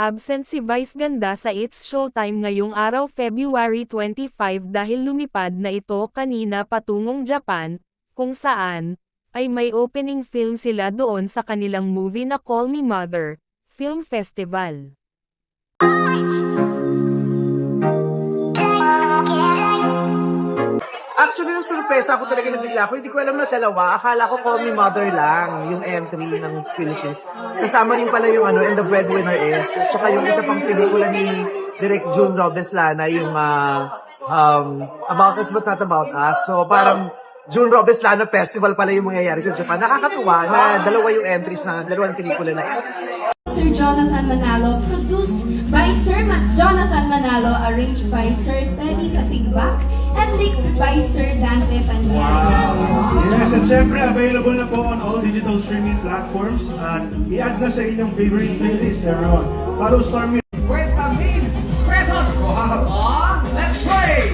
Absent si Vice Ganda sa It's Showtime ngayong araw February 25 dahil lumipad na ito kanina patungong Japan, kung saan, ay may opening film sila doon sa kanilang movie na Call Me Mother, Film Festival. Actually, nung surpresa ako talaga nabigla ako. Hindi ko alam na dalawa. Akala ko Call Me Mother lang yung entry ng Philippines. Kasama rin pala yung And the Breadwinner Is. At saka yung isa pang pelikula ni Direk June Robles Lana, yung About Us But Not About Us. So parang June Robles Lana Festival pala yung mangyayari sa Japan. Nakakatuwa na dalawa yung entries na dalawang pelikula na yan. Sir Jonathan Manalo, produced by Sir Jonathan Manalo, arranged by Sir Teddy Katigbak, and mixed by Sir Dante Tanyano. Yes, and syempre available na po on all digital streaming platforms at i-add na sa inyong favorite playlist, everyone. Follow Star Music. Cuesta mil pesos. Wow. Let's play.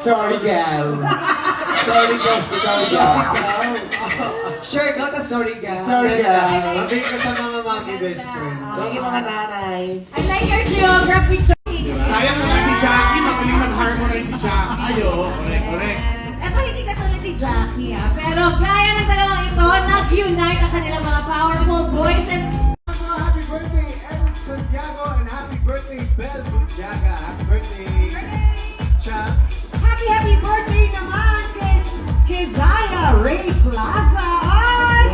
Sorry, gal. Sorry, gal. Ikaw siya. Sure, ikaw na sorry, gal. Sorry, gal. Mabig ka sa mga mami best friend. Sorry, mga nanay. I like your geography, Sayang naman si Jackie. Magaling mag-harmonize si Jackie. Ayo, correct. Ito hindi katulad ni Jackie, pero kaya ng dalawang ito nag-unite ang kanilang mga powerful voices. Happy birthday, Evan Santiago, and happy birthday, Belle Bujaga. Happy birthday. Cha. Happy birthday naman kay Zaya Ray Plaza. Ay!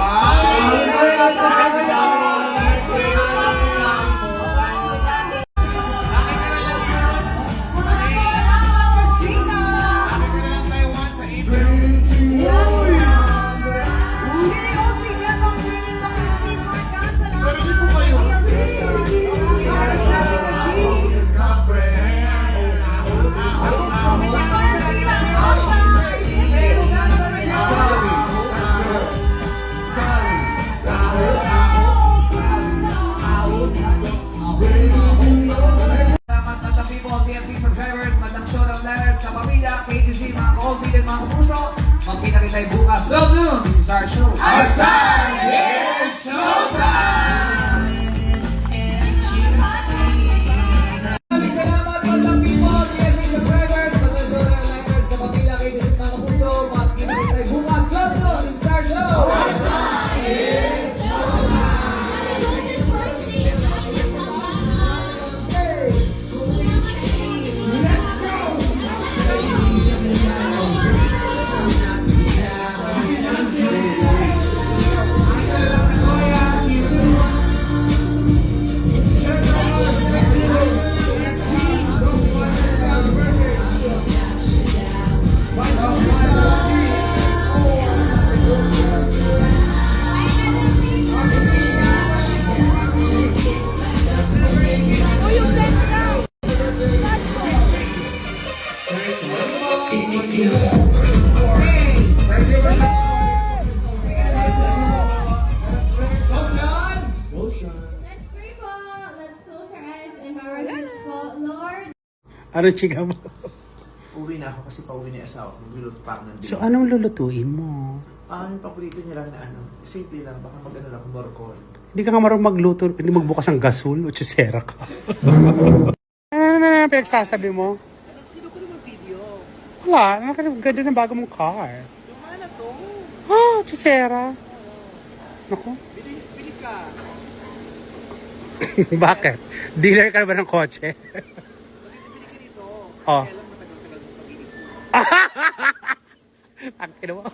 Magkita kita bukas. Well done. This is our show. Our time is showtime! Maraming salamat mga people. TFC subscribers. Pag-show ng likers na pagkita kayo din mga kapuso. Magkita kita bukas. Well done. This is our show. Our time is Let's close our eyes and bow our heads. Lord. Ano chika mo? Uwi na ako kasi pauwi na yung asawa ko. Magluluto pa ako ng So, anong lulutuin mo? yung paborito niya lang na simple lang. Baka mag-ano lang, morcon. Hindi ka nga marunong magluto, hindi magbukas ng gasol o tsusera ka. Ano na pinagsasabi mo? Hindi ko naman video. Wala, ganda ng bago mong car. Luma na to. Ah, Chusera. Naku. Bili ka. Bakit? Dealer ka na ba ng kotse? Bili ka dito. Oh. Kaya lang matagal-tagal mong pag-iipon. Ang ina mo.